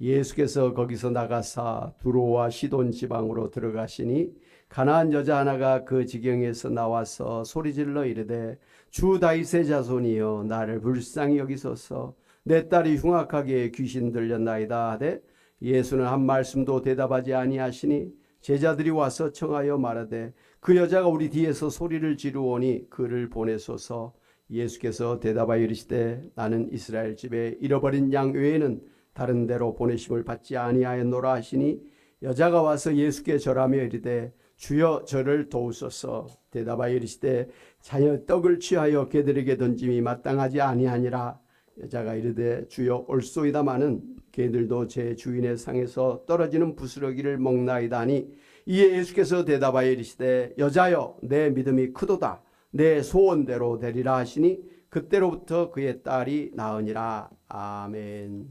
예수께서 거기서 나가사 두로와 시돈 지방으로 들어가시니 가나안 여자 하나가 그 지경에서 나와서 소리질러 이르되 주 다윗의 자손이여 나를 불쌍히 여기소서 내 딸이 흉악하게 귀신 들렸나이다 하되 예수는 한 말씀도 대답하지 아니하시니 제자들이 와서 청하여 말하되 그 여자가 우리 뒤에서 소리를 지르오니 그를 보내소서. 예수께서 대답하여 이르시되 나는 이스라엘 집에 잃어버린 양 외에는 다른 데로 보내심을 받지 아니하였노라 하시니 여자가 와서 예수께 절하며 이르되 주여 저를 도우소서. 대답하여 이르시되 자녀 떡을 취하여 개들에게 던짐이 마땅하지 아니하니라. 여자가 이르되 주여 옳소이다마는 개들도 제 주인의 상에서 떨어지는 부스러기를 먹나이다 하니 이에 예수께서 대답하여 이르시되 여자여 내 믿음이 크도다 내 소원대로 되리라 하시니 그때로부터 그의 딸이 나으니라. 아멘.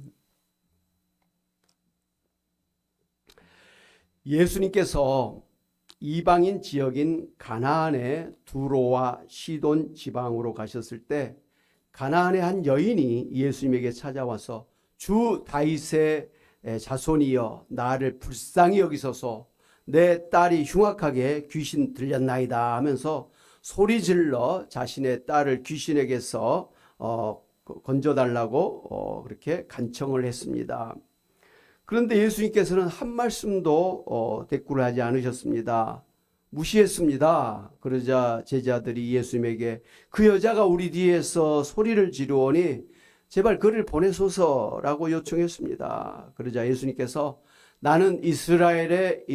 예수님께서 이방인 지역인 가나안의 두로와 시돈 지방으로 가셨을 때 가나안의 한 여인이 예수님에게 찾아와서 주 다윗의 자손이여 나를 불쌍히 여기소서 내 딸이 흉악하게 귀신 들렸나이다 하면서 소리질러 자신의 딸을 귀신에게서 건져달라고 그렇게 간청을 했습니다. 그런데 예수님께서는 한 말씀도 대꾸를 하지 않으셨습니다. 무시했습니다. 그러자 제자들이 예수님에게 그 여자가 우리 뒤에서 소리를 지르오니 제발 그를 보내소서라고 요청했습니다. 그러자 예수님께서 나는 이스라엘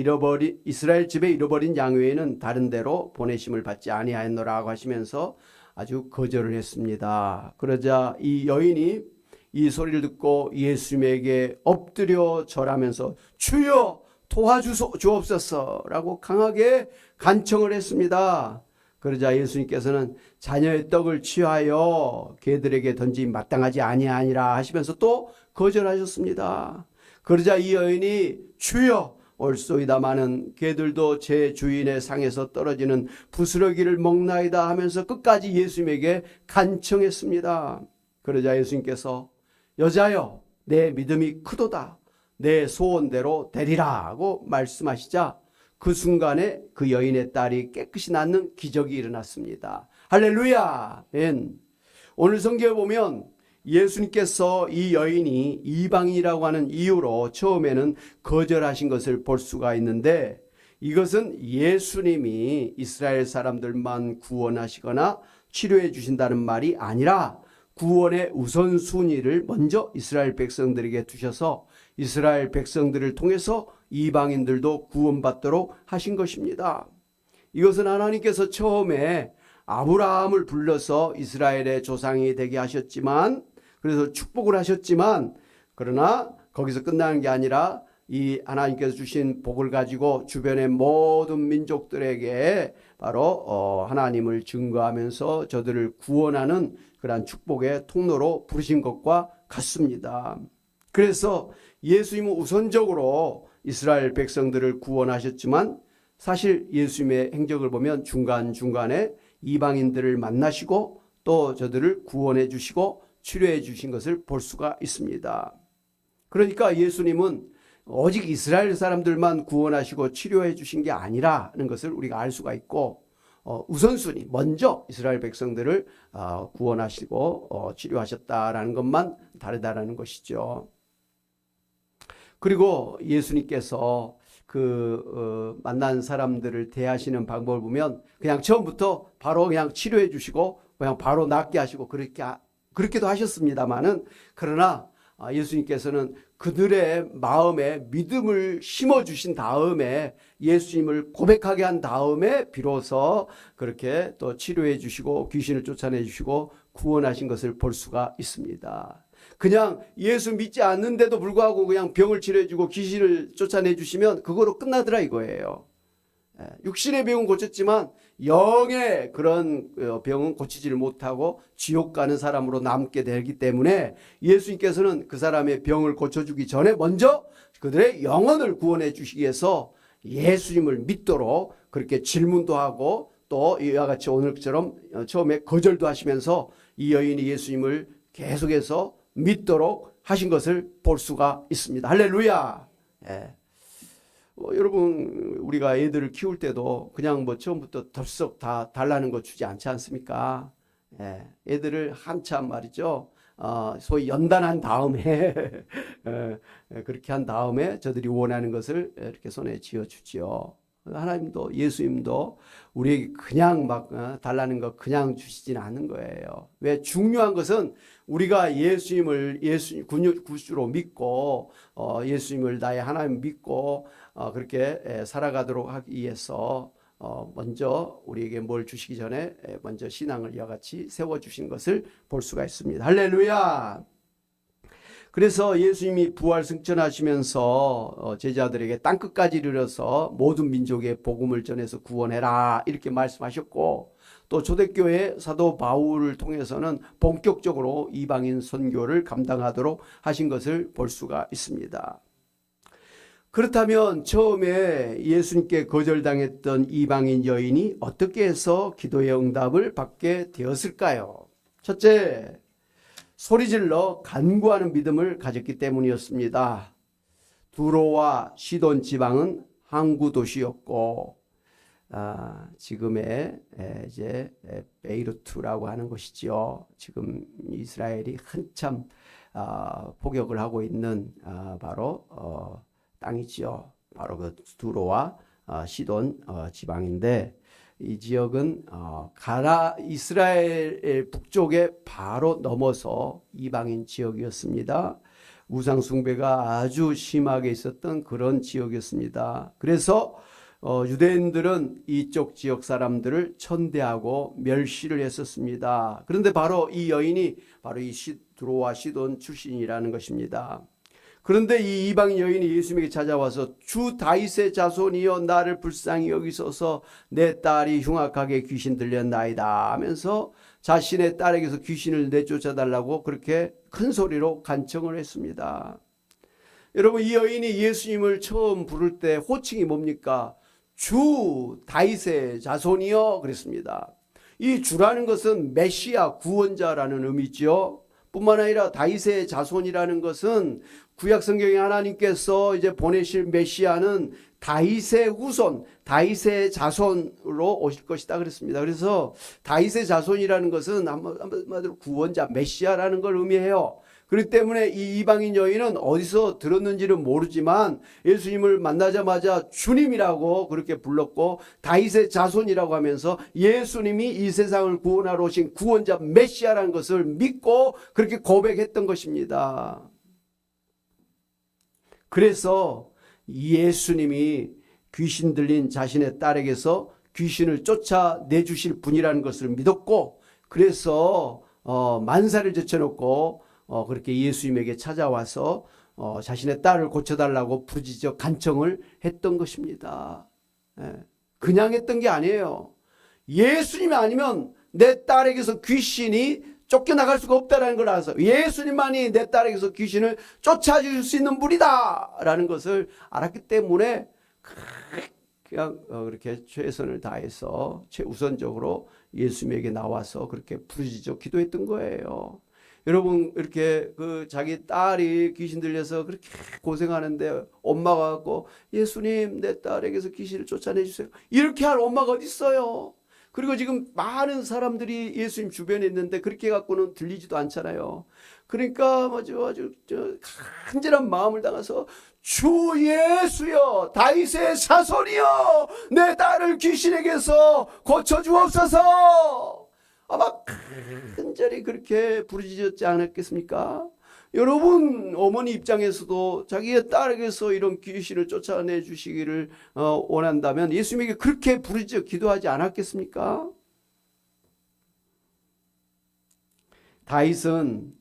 집에 잃어버린 양 외에는 다른 데로 보내심을 받지 아니하였노라고 하시면서 아주 거절을 했습니다. 그러자 이 여인이 이 소리를 듣고 예수님에게 엎드려 절하면서 주여 도와주옵소서라고 강하게 간청을 했습니다. 그러자 예수님께서는 자녀의 떡을 취하여 개들에게 던짐이 마땅하지 아니하니라 하시면서 또 거절하셨습니다. 그러자 이 여인이 주여 옳소이다마는 개들도 제 주인의 상에서 떨어지는 부스러기를 먹나이다 하면서 끝까지 예수님에게 간청했습니다. 그러자 예수님께서 여자여 내 믿음이 크도다 내 소원대로 되리라 하고 말씀하시자 그 순간에 그 여인의 딸이 깨끗이 낫는 기적이 일어났습니다. 할렐루야. 오늘 성경에 보면 예수님께서 이 여인이 이방인이라고 하는 이유로 처음에는 거절하신 것을 볼 수가 있는데 이것은 예수님이 이스라엘 사람들만 구원하시거나 치료해 주신다는 말이 아니라 구원의 우선순위를 먼저 이스라엘 백성들에게 두셔서 이스라엘 백성들을 통해서 이방인들도 구원받도록 하신 것입니다. 이것은 하나님께서 처음에 아브라함을 불러서 이스라엘의 조상이 되게 하셨지만 그래서 축복을 하셨지만 그러나 거기서 끝나는 게 아니라 이 하나님께서 주신 복을 가지고 주변의 모든 민족들에게 바로 하나님을 증거하면서 저들을 구원하는 그러한 축복의 통로로 부르신 것과 같습니다. 그래서 예수님은 우선적으로 이스라엘 백성들을 구원하셨지만 사실 예수님의 행적을 보면 중간중간에 이방인들을 만나시고 또 저들을 구원해 주시고 치료해 주신 것을 볼 수가 있습니다. 그러니까 예수님은 오직 이스라엘 사람들만 구원하시고 치료해 주신 게 아니라는 것을 우리가 알 수가 있고 우선순위 먼저 이스라엘 백성들을 구원하시고 치료하셨다라는 것만 다르다라는 것이죠. 그리고 예수님께서 만난 사람들을 대하시는 방법을 보면 그냥 처음부터 바로 그냥 치료해 주시고 그냥 바로 낫게 하시고 그렇게도 하셨습니다만은 그러나 예수님께서는 그들의 마음에 믿음을 심어주신 다음에 예수님을 고백하게 한 다음에 비로소 그렇게 또 치료해 주시고 귀신을 쫓아내 주시고 구원하신 것을 볼 수가 있습니다. 그냥 예수 믿지 않는데도 불구하고 그냥 병을 치료해 주고 귀신을 쫓아내 주시면 그거로 끝나더라 이거예요. 육신의 병은 고쳤지만 영의 그런 병은 고치지를 못하고 지옥 가는 사람으로 남게 되기 때문에 예수님께서는 그 사람의 병을 고쳐주기 전에 먼저 그들의 영혼을 구원해 주시기 위해서 예수님을 믿도록 그렇게 질문도 하고 또 이와 같이 오늘처럼 처음에 거절도 하시면서 이 여인이 예수님을 계속해서 믿도록 하신 것을 볼 수가 있습니다. 할렐루야. 예. 여러분 우리가 애들을 키울 때도 그냥 뭐 처음부터 덥석 다 달라는 거 주지 않지 않습니까? 예. 애들을 한참 말이죠. 소위 연단한 다음에 그렇게 한 다음에 저들이 원하는 것을 이렇게 손에 쥐어주지요. 하나님도 예수님도 우리에게 그냥 막 달라는 거 그냥 주시지는 않는 거예요. 왜? 중요한 것은 우리가 예수님을 구주로 믿고 예수님을 나의 하나님 믿고 그렇게 살아가도록 하기 위해서 먼저 우리에게 뭘 주시기 전에 먼저 신앙을 이와 같이 세워주신 것을 볼 수가 있습니다. 할렐루야. 그래서 예수님이 부활 승천하시면서 제자들에게 땅끝까지 이르러서 모든 민족에 복음을 전해서 구원해라 이렇게 말씀하셨고, 또 초대교회 사도 바울을 통해서는 본격적으로 이방인 선교를 감당하도록 하신 것을 볼 수가 있습니다. 그렇다면 처음에 예수님께 거절당했던 이방인 여인이 어떻게 해서 기도의 응답을 받게 되었을까요? 첫째, 소리질러 간구하는 믿음을 가졌기 때문이었습니다. 두로와 시돈 지방은 항구 도시였고 지금의 이제 베이루트라고 하는 곳이죠. 지금 이스라엘이 한참 포격을 하고 있는 바로 땅이지요. 바로 그 두로와 시돈 지방인데, 이 지역은 이스라엘 북쪽에 바로 넘어서 이방인 지역이었습니다. 우상 숭배가 아주 심하게 있었던 그런 지역이었습니다. 그래서 유대인들은 이쪽 지역 사람들을 천대하고 멸시를 했었습니다. 그런데 바로 이 여인이 바로 이 두로와 시돈 출신이라는 것입니다. 그런데 이 이방인 여인이 예수님에게 찾아와서 주 다윗의 자손이여 나를 불쌍히 여기소서, 내 딸이 흉악하게 귀신 들렸나이다 하면서 자신의 딸에게서 귀신을 내쫓아달라고 그렇게 큰 소리로 간청을 했습니다. 여러분, 이 여인이 예수님을 처음 부를 때 호칭이 뭡니까? 주 다윗의 자손이여 그랬습니다. 이 주라는 것은 메시아 구원자라는 의미죠. 뿐만 아니라 다윗의 자손이라는 것은 구약 성경에 하나님께서 이제 보내실 메시아는 다윗의 후손, 다윗의 자손으로 오실 것이다 그랬습니다. 그래서 다윗의 자손이라는 것은 한마디로 구원자, 메시아라는 걸 의미해요. 그렇기 때문에 이 이방인 여인은 어디서 들었는지는 모르지만 예수님을 만나자마자 주님이라고 그렇게 불렀고 다윗의 자손이라고 하면서 예수님이 이 세상을 구원하러 오신 구원자 메시아라는 것을 믿고 그렇게 고백했던 것입니다. 그래서 예수님이 귀신 들린 자신의 딸에게서 귀신을 쫓아내주실 분이라는 것을 믿었고, 그래서 만사를 제쳐놓고 그렇게 예수님에게 찾아와서 자신의 딸을 고쳐달라고 부르짖어 간청을 했던 것입니다. 그냥 했던 게 아니에요. 예수님이 아니면 내 딸에게서 귀신이 쫓겨나갈 수가 없다는 걸 알아서 예수님만이 내 딸에게서 귀신을 쫓아줄 수 있는 분이다 라는 것을 알았기 때문에 그냥 그렇게 최선을 다해서 최우선적으로 예수님에게 나와서 그렇게 부르짖어 기도했던 거예요. 여러분, 이렇게 자기 딸이 귀신 들려서 그렇게 고생하는데 엄마가 갖고 예수님 내 딸에게서 귀신을 쫓아내 주세요, 이렇게 할 엄마가 어디 있어요? 그리고 지금 많은 사람들이 예수님 주변에 있는데 그렇게 갖고는 들리지도 않잖아요. 그러니까 아주 간절한 마음을 담아서 주 예수여, 다윗의 자손이여, 내 딸을 귀신에게서 고쳐주옵소서, 아마 간절히 그렇게 부르짖었지 않았겠습니까? 여러분, 어머니 입장에서도 자기의 딸에게서 이런 귀신을 쫓아내 주시기를 원한다면 예수님에게 그렇게 부르짖어 기도하지 않았겠습니까? 다윗은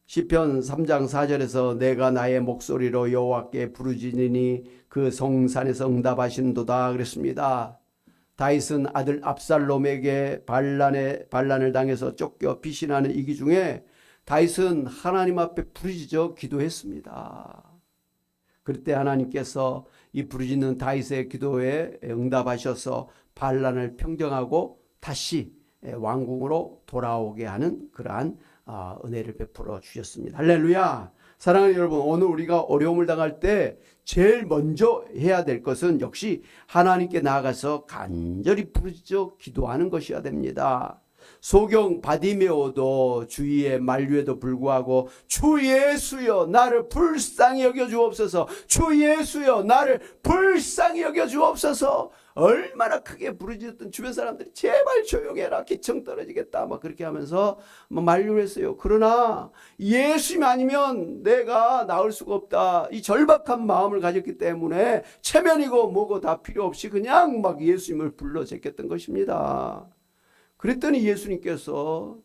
시편 3장 4절에서 내가 나의 목소리로 여호와께 부르짖으니 그 성산에서 응답하신도다 그랬습니다. 다윗은 아들 압살롬에게 반란을 당해서 쫓겨 피신하는 이기 중에 다윗은 하나님 앞에 부르짖어 기도했습니다. 그때 하나님께서 이 부르짖는 다윗의 기도에 응답하셔서 반란을 평정하고 다시 왕궁으로 돌아오게 하는 그러한 은혜를 베풀어 주셨습니다. 할렐루야. 사랑하는 여러분, 오늘 우리가 어려움을 당할 때 제일 먼저 해야 될 것은 역시 하나님께 나아가서 간절히 부르짖어 기도하는 것이어야 됩니다. 소경 바디메오도 주위의 만류에도 불구하고 주 예수여 나를 불쌍히 여겨 주옵소서, 주 예수여 나를 불쌍히 여겨 주옵소서, 얼마나 크게 부르짖었던 주변 사람들이 제발 조용해라, 기청 떨어지겠다 막 그렇게 하면서 만류를 했어요. 그러나 예수님 아니면 내가 나을 수가 없다, 이 절박한 마음을 가졌기 때문에 체면이고 뭐고 다 필요 없이 그냥 막 예수님을 불러 제꼈던 것입니다. 그랬더니 예수님께서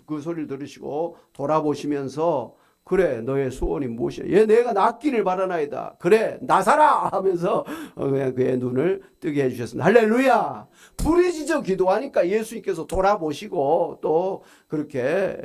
그 소리를 들으시고 돌아보시면서 그래 너의 소원이 무엇이야? 얘 내가 낫기를 바라나이다. 그래 나사라 하면서 그냥 그의 눈을 뜨게 해주셨습니다. 할렐루야. 부르짖어 기도하니까 예수님께서 돌아보시고 또 그렇게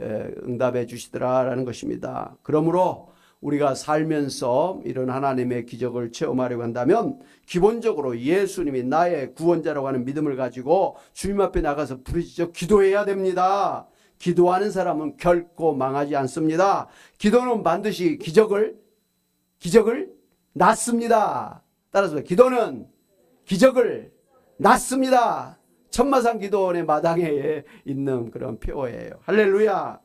응답해 주시더라라는 것입니다. 그러므로 우리가 살면서 이런 하나님의 기적을 체험하려고 한다면 기본적으로 예수님이 나의 구원자라고 하는 믿음을 가지고 주님 앞에 나가서 부르짖어 기도해야 됩니다. 기도하는 사람은 결코 망하지 않습니다. 기도는 반드시 기적을 낳습니다. 따라서 기도는 기적을 낳습니다. 천마산 기도원의 마당에 있는 그런 표어예요. 할렐루야.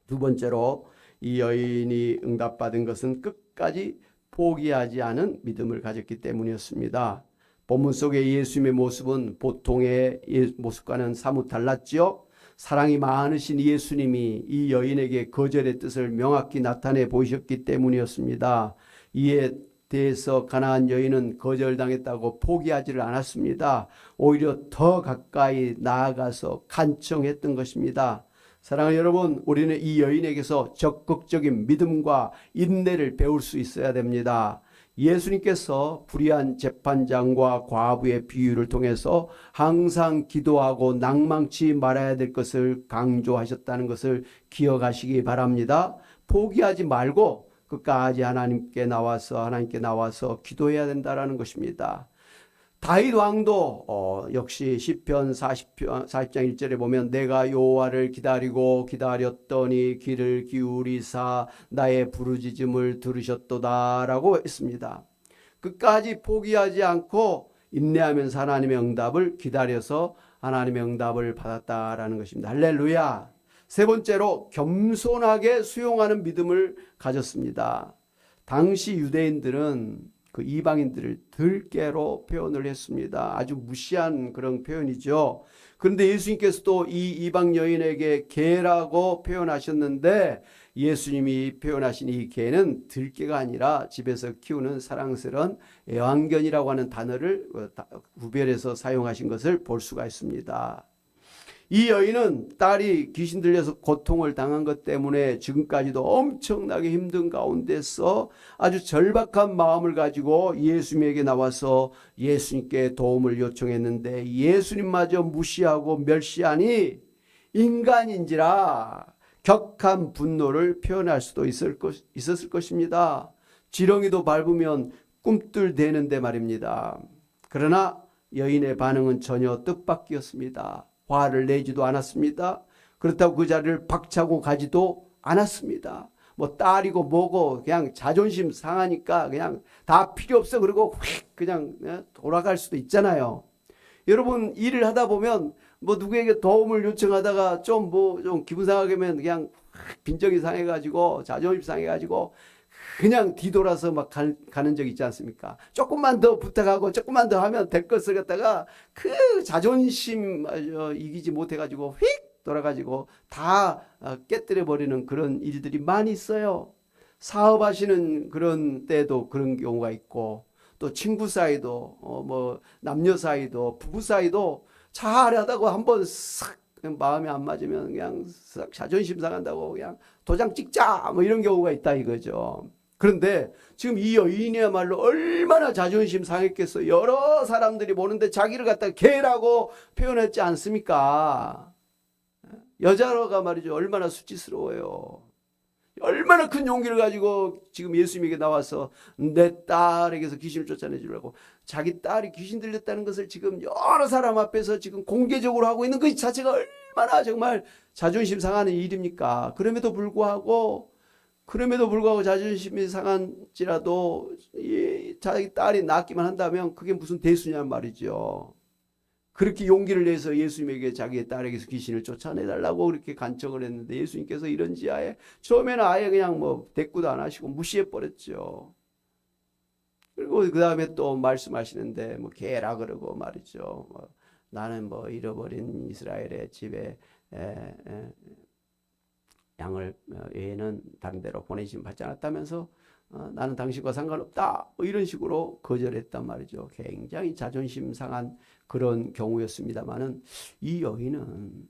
두 번째로 이 여인이 응답받은 것은 끝까지 포기하지 않은 믿음을 가졌기 때문이었습니다. 본문 속의 예수님의 모습은 보통의 모습과는 사뭇 달랐지요. 사랑이 많으신 예수님이 이 여인에게 거절의 뜻을 명확히 나타내 보이셨기 때문이었습니다. 이에 대해서 가나안 여인은 거절당했다고 포기하지를 않았습니다. 오히려 더 가까이 나아가서 간청했던 것입니다. 사랑하는 여러분, 우리는 이 여인에게서 적극적인 믿음과 인내를 배울 수 있어야 됩니다. 예수님께서 불의한 재판장과 과부의 비유를 통해서 항상 기도하고 낭망치 말아야 될 것을 강조하셨다는 것을 기억하시기 바랍니다. 포기하지 말고 끝까지 하나님께 나와서 기도해야 된다는 것입니다. 다윗 왕도 역시 시편 40장 1절에 보면 내가 여호와를 기다렸더니 귀를 기울이사 나의 부르짖음을 들으셨도다라고 했습니다. 끝까지 포기하지 않고 인내하면서 하나님의 응답을 기다려서 하나님의 응답을 받았다라는 것입니다. 할렐루야. 세 번째로 겸손하게 수용하는 믿음을 가졌습니다. 당시 유대인들은 그 이방인들을 들개로 표현을 했습니다. 아주 무시한 그런 표현이죠. 그런데 예수님께서도 이 이방 여인에게 개라고 표현하셨는데 예수님이 표현하신 이 개는 들개가 아니라 집에서 키우는 사랑스러운 애완견이라고 하는 단어를 구별해서 사용하신 것을 볼 수가 있습니다. 이 여인은 딸이 귀신 들려서 고통을 당한 것 때문에 지금까지도 엄청나게 힘든 가운데서 아주 절박한 마음을 가지고 예수님에게 나와서 예수님께 도움을 요청했는데 예수님마저 무시하고 멸시하니 인간인지라 격한 분노를 표현할 수도 있었을 것입니다. 지렁이도 밟으면 꿈틀대는데 말입니다. 그러나 여인의 반응은 전혀 뜻밖이었습니다. 화를 내지도 않았습니다. 그렇다고 그 자리를 박차고 가지도 않았습니다. 뭐 딸이고 뭐고 그냥 자존심 상하니까 그냥 다 필요 없어 그러고 그냥 돌아갈 수도 있잖아요. 여러분 일을 하다 보면 뭐 누구에게 도움을 요청하다가 좀 기분 상하게 하면 그냥 빈정이 상해가지고 자존심 상해가지고 그냥 뒤돌아서 막 가는 적 있지 않습니까? 조금만 더 부탁하고 조금만 더 하면 될 것을 갖다가 그 자존심 이기지 못해가지고 휙 돌아가지고 다 깨뜨려 버리는 그런 일들이 많이 있어요. 사업하시는 그런 때도 그런 경우가 있고 또 친구 사이도 뭐 남녀 사이도 부부 사이도 잘하다고 한번 싹 마음이 안 맞으면 그냥 싹 자존심 상한다고 그냥 도장 찍자 뭐 이런 경우가 있다 이거죠. 그런데 지금 이 여인이야말로 얼마나 자존심 상했겠어. 여러 사람들이 보는데 자기를 갖다 개라고 표현했지 않습니까? 여자가 말이죠. 얼마나 수치스러워요. 얼마나 큰 용기를 가지고 지금 예수님에게 나와서 내 딸에게서 귀신을 쫓아내주려고 자기 딸이 귀신 들렸다는 것을 지금 여러 사람 앞에서 지금 공개적으로 하고 있는 것 자체가 얼마나 정말 자존심 상하는 일입니까? 그럼에도 불구하고 자존심이 상한지라도 자기 딸이 낳기만 한다면 그게 무슨 대수냐는 말이죠. 그렇게 용기를 내서 예수님에게 자기의 딸에게서 귀신을 쫓아내달라고 그렇게 간청을 했는데 예수님께서 이런 지하에 처음에는 아예 그냥 뭐 대꾸도 안 하시고 무시해버렸죠. 그리고 그 다음에 또 말씀하시는데 뭐 개라 그러고 말이죠. 나는 뭐 잃어버린 이스라엘의 집에 양을 외에는 다른 데로 보내심 받지 않았다면서 나는 당신과 상관없다 뭐 이런 식으로 거절했단 말이죠. 굉장히 자존심 상한 그런 경우였습니다만은 이 여인은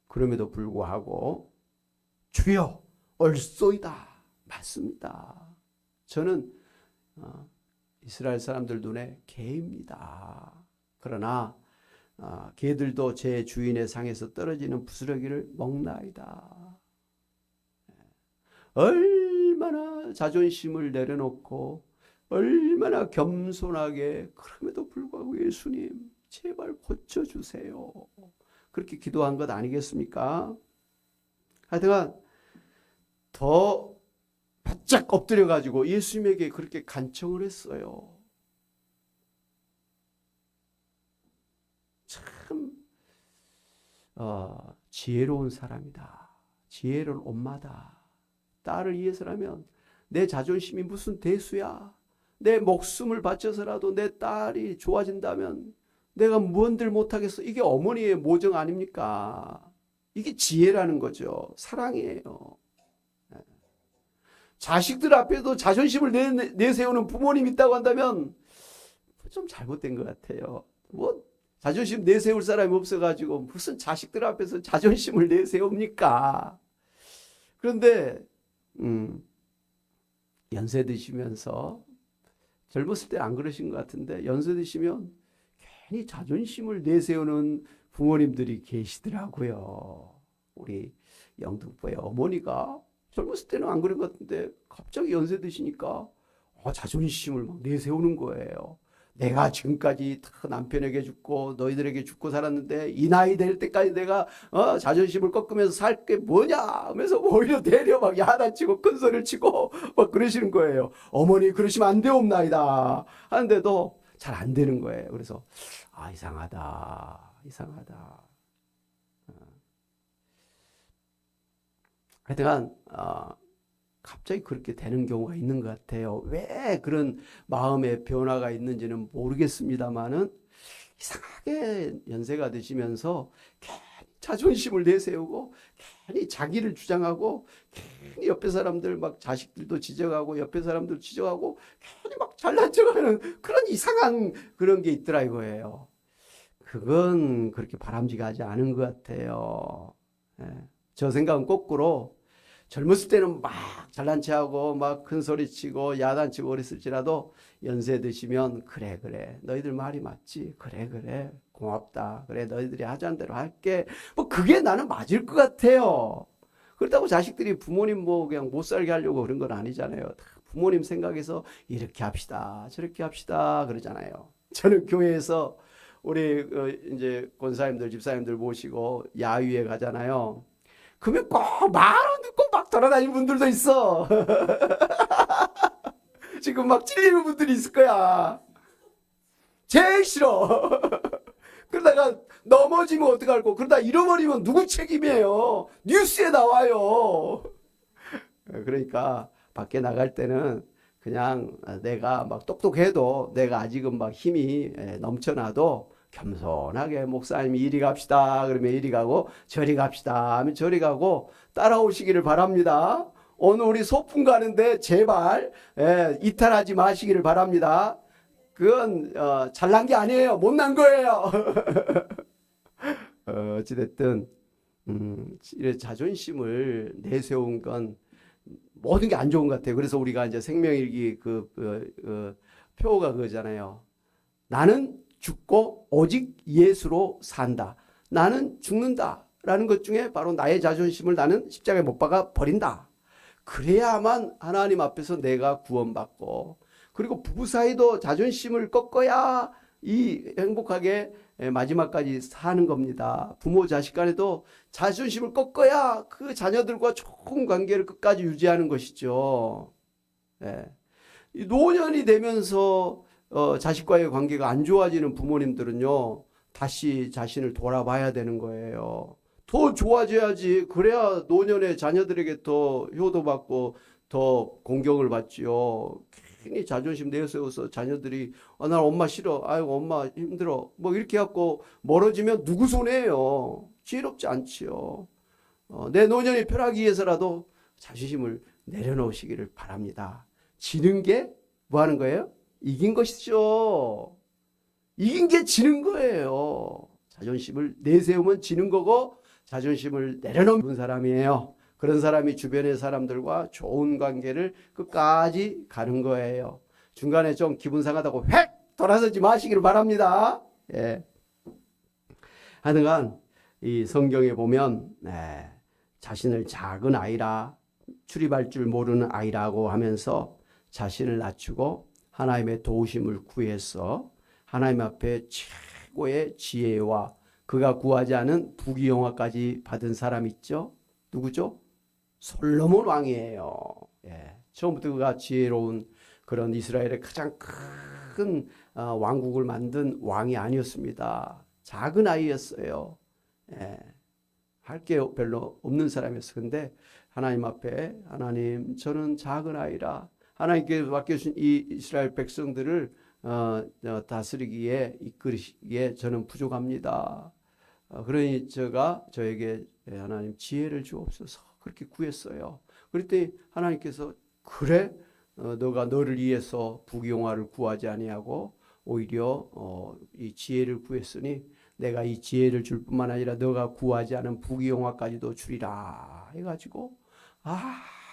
그럼에도 불구하고 주여 얼쏘이다 맞습니다. 저는 이스라엘 사람들 눈에 개입니다. 그러나 개들도 제 주인의 상에서 떨어지는 부스러기를 먹나이다. 얼마나 자존심을 내려놓고 얼마나 겸손하게 그럼에도 불구하고 예수님 제발 고쳐주세요. 그렇게 기도한 것 아니겠습니까? 하여튼 더 바짝 엎드려가지고 예수님에게 그렇게 간청을 했어요. 참 지혜로운 사람이다. 지혜로운 엄마다. 딸을 위해서라면 내 자존심이 무슨 대수야. 내 목숨을 바쳐서라도 내 딸이 좋아진다면 내가 무언들 못하겠어. 이게 어머니의 모정 아닙니까? 이게 지혜라는 거죠. 사랑이에요. 자식들 앞에도 자존심을 내세우는 부모님 있다고 한다면 좀 잘못된 것 같아요. 뭐 자존심 내세울 사람이 없어가지고 무슨 자식들 앞에서 자존심을 내세웁니까? 그런데 연세 드시면서 젊었을 때 안 그러신 것 같은데 연세 드시면 괜히 자존심을 내세우는 부모님들이 계시더라고요. 우리 영등포의 어머니가 젊었을 때는 안 그런 것 같은데 갑자기 연세 드시니까 자존심을 막 내세우는 거예요. 내가 지금까지 다 남편에게 죽고 너희들에게 죽고 살았는데 이 나이 될 때까지 내가 자존심을 꺾으면서 살 게 뭐냐 하면서 오히려 되려 막 야단치고 큰 소리를 치고 막 그러시는 거예요. 어머니 그러시면 안 되옵나이다 하는데도 잘 안 되는 거예요. 그래서 이상하다. 하여튼 갑자기 그렇게 되는 경우가 있는 것 같아요. 왜 그런 마음의 변화가 있는지는 모르겠습니다만은 이상하게 연세가 드시면서 괜히 자존심을 내세우고 괜히 자기를 주장하고 괜히 옆에 사람들 막 자식들도 지적하고 옆에 사람들 지적하고 괜히 막 잘난 척하는 그런 이상한 그런 게 있더라 이거예요. 그건 그렇게 바람직하지 않은 것 같아요. 저 생각은 거꾸로 젊었을 때는 막 잘난 체하고 막 큰 소리 치고 야단치고 그랬을지라도 연세 드시면 그래 너희들 말이 맞지 그래 고맙다 그래 너희들이 하자는 대로 할게 뭐 그게 나는 맞을 것 같아요. 그렇다고 자식들이 부모님 뭐 그냥 못 살게 하려고 그런 건 아니잖아요. 부모님 생각에서 이렇게 합시다 저렇게 합시다 그러잖아요. 저는 교회에서 우리 이제 권사님들 집사님들 모시고 야유회 가잖아요. 그러면 꼭 말은 듣고 막 돌아다니는 분들도 있어. 지금 막 찔리는 분들이 있을 거야. 제일 싫어. 그러다가 넘어지면 어떡할고 그러다 잃어버리면 누구 책임이에요. 뉴스에 나와요. 그러니까 밖에 나갈 때는 그냥 내가 막 똑똑해도 내가 아직은 막 힘이 넘쳐나도 겸손하게 목사님이 이리 갑시다 그러면 이리 가고 저리 갑시다 하면 저리 가고 따라오시기를 바랍니다. 오늘 우리 소풍 가는데 제발 이탈하지 마시기를 바랍니다. 그건 잘난 게 아니에요. 못난 거예요. 어찌됐든 자존심을 내세운 건 모든 게 안 좋은 것 같아요. 그래서 우리가 이제 생명일기 표가 그거잖아요. 나는 죽고 오직 예수로 산다. 나는 죽는다라는 것 중에 바로 나의 자존심을 나는 십자가에 못 박아 버린다. 그래야만 하나님 앞에서 내가 구원받고 그리고 부부 사이도 자존심을 꺾어야 이 행복하게 마지막까지 사는 겁니다. 부모 자식 간에도 자존심을 꺾어야 그 자녀들과 좋은 관계를 끝까지 유지하는 것이죠. 예. 이 노년이 되면서 자식과의 관계가 안 좋아지는 부모님들은요, 다시 자신을 돌아봐야 되는 거예요. 더 좋아져야지. 그래야 노년에 자녀들에게 더 효도받고 더 공경을 받지요. 괜히 자존심 내세워서 자녀들이 나 엄마 싫어. 아이고 엄마 힘들어. 뭐 이렇게 갖고 멀어지면 누구 손해예요. 지혜롭지 않지요. 내 노년이 편하기 위해서라도 자존심을 내려놓으시기를 바랍니다. 지는 게 뭐 하는 거예요? 이긴 것이죠. 이긴 게 지는 거예요. 자존심을 내세우면 지는 거고 자존심을 내려놓는 사람이에요. 그런 사람이 주변의 사람들과 좋은 관계를 끝까지 가는 거예요. 중간에 좀 기분 상하다고 획 돌아서지 마시기를 바랍니다. 예. 하여간 이 성경에 보면 자신을 작은 아이라 출입할 줄 모르는 아이라고 하면서 자신을 낮추고 하나님의 도우심을 구해서 하나님 앞에 최고의 지혜와 그가 구하지 않은 부귀영화까지 받은 사람 있죠? 누구죠? 솔로몬 왕이에요. 예. 처음부터 그가 지혜로운 그런 이스라엘의 가장 큰 왕국을 만든 왕이 아니었습니다. 작은 아이였어요. 예. 할 게 별로 없는 사람이었어요. 근데 하나님 앞에 하나님 저는 작은 아이라 하나님께 맡겨주신 이 이스라엘 백성들을 다스리기에 이끌으시기에 저는 부족합니다. 그러니 저에게 하나님 지혜를 주옵소서 그렇게 구했어요. 그랬더니 하나님께서 그래 너가 너를 위해서 부귀영화를 구하지 아니하고 오히려 이 지혜를 구했으니 내가 이 지혜를 줄 뿐만 아니라 너가 구하지 않은 부귀영화까지도 주리라 해가지고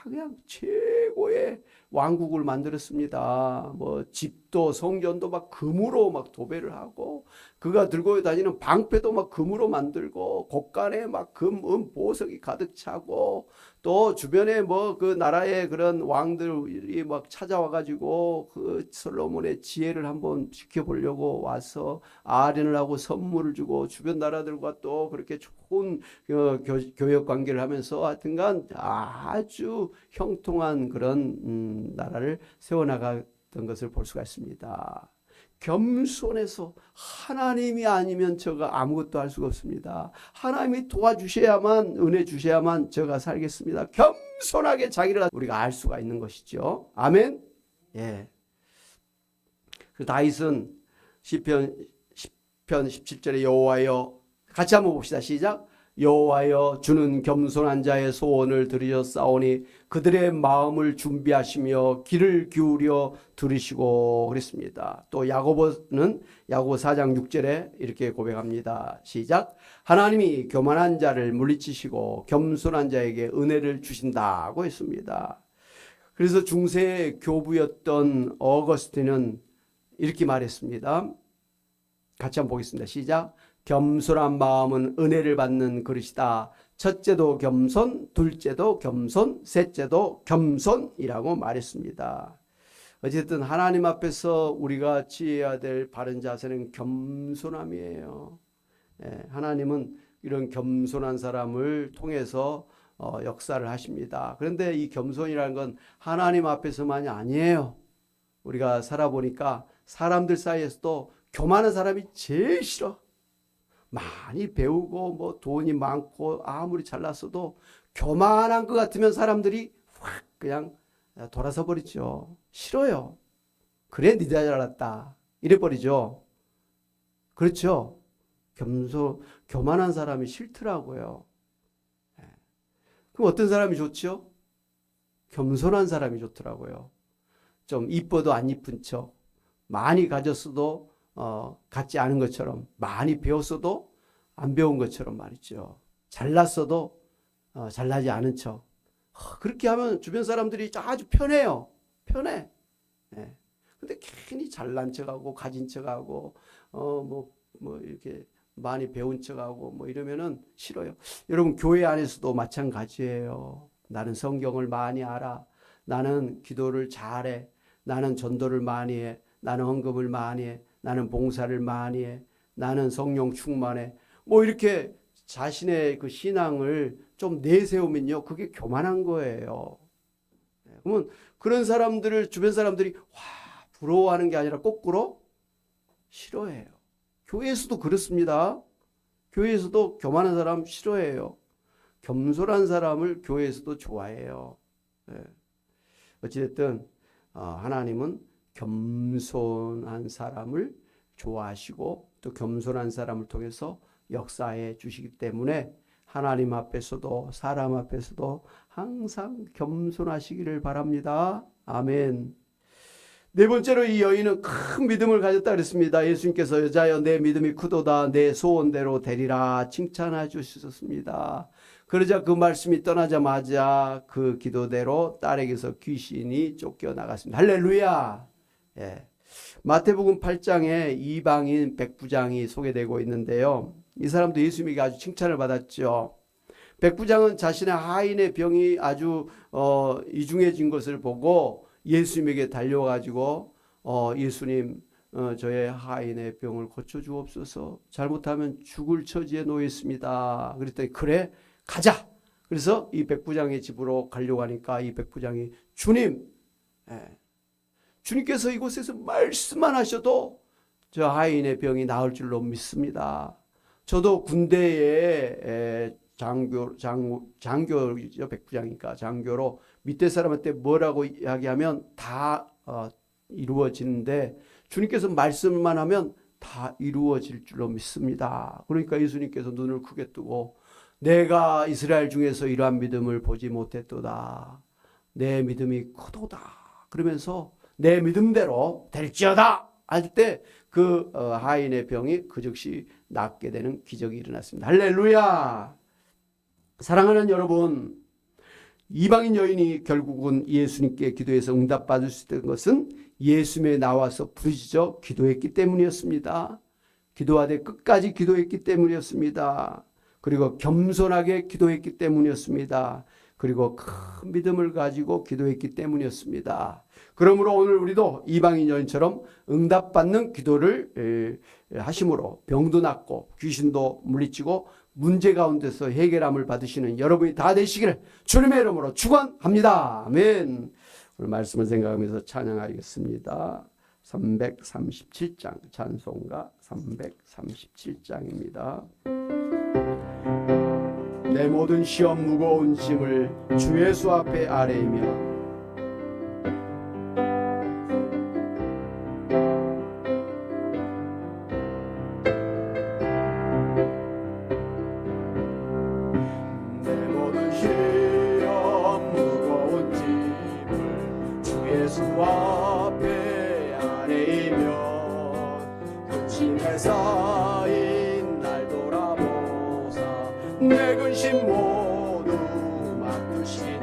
그냥 최고의 왕국을 만들었습니다. 뭐 집도 성전도 막 금으로 막 도배를 하고 그가 들고 다니는 방패도 막 금으로 만들고 곳간에 막 금, 보석이 가득 차고 또 주변에 뭐 그 나라의 그런 왕들이 막 찾아와 가지고 그 솔로몬의 지혜를 한번 지켜보려고 와서 아련을 하고 선물을 주고 주변 나라들과 또 그렇게 좋은 교역 관계를 하면서 하여튼간 아주 형통한 그런 나라를 세워나갔던 것을 볼 수가 있습니다. 겸손해서 하나님이 아니면 저가 아무것도 할 수가 없습니다. 하나님이 도와주셔야만 은혜 주셔야만 저가 살겠습니다. 겸손하게 자기를 우리가 알 수가 있는 것이죠. 아멘. 예. 그 다윗은 시편 17절에 여호와여 같이 한번 봅시다. 시작. 여호와여 주는 겸손한 자의 소원을 들으셨사오니 그들의 마음을 준비하시며 귀를 기울여 들으시고 그랬습니다. 또 야고보는 야고보 4장 6절에 이렇게 고백합니다. 시작. 하나님이 교만한 자를 물리치시고 겸손한 자에게 은혜를 주신다고 했습니다. 그래서 중세 교부였던 어거스틴은 이렇게 말했습니다. 같이 한번 보겠습니다. 시작. 겸손한 마음은 은혜를 받는 그릇이다. 첫째도 겸손, 둘째도 겸손, 셋째도 겸손이라고 말했습니다. 어쨌든 하나님 앞에서 우리가 취해야 될 바른 자세는 겸손함이에요. 하나님은 이런 겸손한 사람을 통해서 역사를 하십니다. 그런데 이 겸손이라는 건 하나님 앞에서만이 아니에요. 우리가 살아보니까 사람들 사이에서도 교만한 사람이 제일 싫어. 많이 배우고 뭐 돈이 많고 아무리 잘났어도 교만한 것 같으면 사람들이 확 그냥 돌아서 버리죠. 싫어요. 그래 니가 잘났다 이래 버리죠. 그렇죠. 교만한 사람이 싫더라고요. 그럼 어떤 사람이 좋죠? 겸손한 사람이 좋더라고요. 좀 이뻐도 안 이쁜 척, 많이 가졌어도 갖지 않은 것처럼, 많이 배웠어도 안 배운 것처럼 말이죠. 잘났어도 잘나지 않은 척. 그렇게 하면 주변 사람들이 아주 편해요. 편해. 근데 괜히 잘난 척하고 가진 척하고 뭐 이렇게 많이 배운 척하고 뭐 이러면은 싫어요. 여러분 교회 안에서도 마찬가지예요. 나는 성경을 많이 알아. 나는 기도를 잘해. 나는 전도를 많이 해. 나는 헌금을 많이 해. 나는 봉사를 많이 해. 나는 성령 충만해. 뭐 이렇게 자신의 그 신앙을 좀 내세우면요, 그게 교만한 거예요. 그러면 그런 사람들을 주변 사람들이 부러워하는 게 아니라 거꾸로 싫어해요. 교회에서도 그렇습니다. 교회에서도 교만한 사람 싫어해요. 겸손한 사람을 교회에서도 좋아해요. 어찌됐든 하나님은 겸손한 사람을 좋아하시고 또 겸손한 사람을 통해서 역사해 주시기 때문에 하나님 앞에서도 사람 앞에서도 항상 겸손하시기를 바랍니다. 아멘. 네 번째로 이 여인은 큰 믿음을 가졌다 그랬습니다. 예수님께서 여자여 내 믿음이 크도다 내 소원대로 되리라 칭찬해 주셨습니다. 그러자 그 말씀이 떠나자마자 그 기도대로 딸에게서 귀신이 쫓겨나갔습니다. 할렐루야. 예. 마태복음 8장에 이방인 백부장이 소개되고 있는데요. 이 사람도 예수님에게 아주 칭찬을 받았죠. 백부장은 자신의 하인의 병이 아주 이중해진 것을 보고 예수님에게 달려가지고 예수님 저의 하인의 병을 고쳐주옵소서. 잘못하면 죽을 처지에 놓였습니다. 그랬더니 그래 가자. 그래서 이 백부장의 집으로 가려고 하니까 이 백부장이 주님, 주님께서 이곳에서 말씀만 하셔도 저 하인의 병이 나을 줄로 믿습니다. 저도 군대에 장교죠. 백부장이니까 장교로 밑에 사람한테 뭐라고 이야기하면 다 이루어지는데 주님께서 말씀만 하면 다 이루어질 줄로 믿습니다. 그러니까 예수님께서 눈을 크게 뜨고 내가 이스라엘 중에서 이러한 믿음을 보지 못했도다. 내 믿음이 크도다. 그러면서 내 믿음대로 될지어다 할 때 그 하인의 병이 그 즉시 낫게 되는 기적이 일어났습니다. 할렐루야. 사랑하는 여러분, 이방인 여인이 결국은 예수님께 기도해서 응답받을 수 있던 것은 예수님에 나와서 부르짖어 기도했기 때문이었습니다. 기도하되 끝까지 기도했기 때문이었습니다. 그리고 겸손하게 기도했기 때문이었습니다. 그리고 큰 믿음을 가지고 기도했기 때문이었습니다. 그러므로 오늘 우리도 이방인 여인처럼 응답받는 기도를 하심으로 병도 낫고 귀신도 물리치고 문제 가운데서 해결함을 받으시는 여러분이 다 되시기를 주님의 이름으로 축원합니다. 아멘. 오늘 말씀을 생각하면서 찬양하겠습니다. 337장 찬송가 337장입니다. 내 모든 시험 무거운 짐을 주 예수 앞에 아뢰이며 내 모든 시험 무거운 짐을 주 예수 앞에 아뢰이며 그 짐에 쌓인 날 돌아보사 내 근심 모두 맡으시네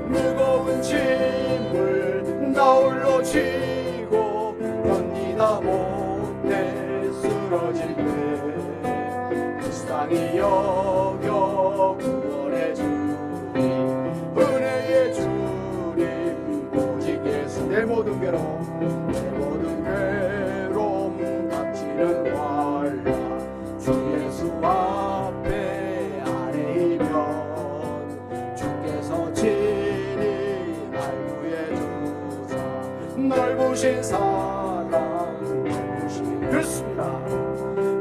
무거운 짐을 나 홀로 지고 견디다 못해 쓰러질 때 불쌍히 여겨 구원해 주니 은혜의 주님 오직 예수 내 모든 괴로움 내 모든 괴로움 닥치는 환란 주 예수 앞에 아뢰이면 주께서 친히 날 구해주사 넓으신 사랑 넓으신 그렇습니다.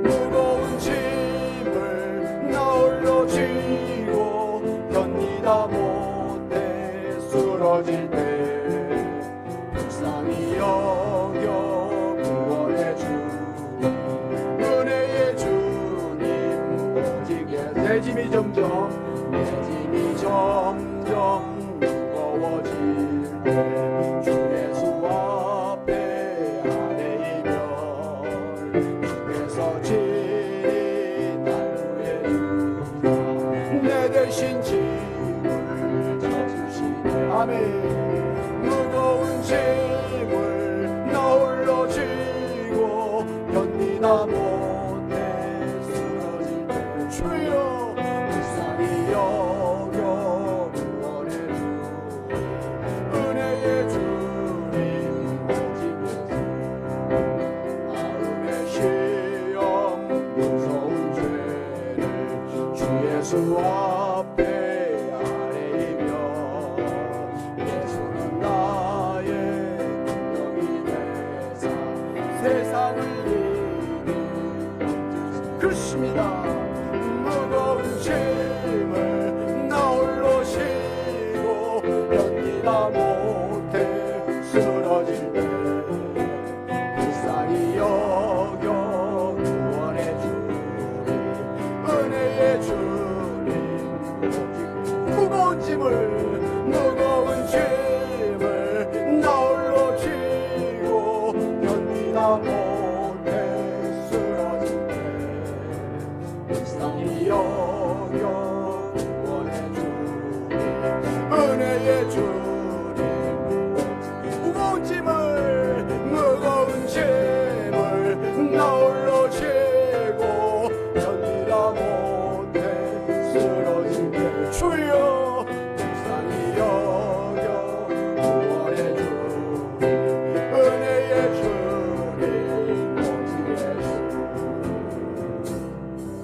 무거운 짐을 나 홀로 지고 견디다 못해 쓰러질 때 불쌍히 여겨 구원해 주니 은혜의 주님 오직 내 짐이 점점 무거워질 때 주 예수 앞에 아뢰이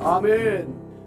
아멘.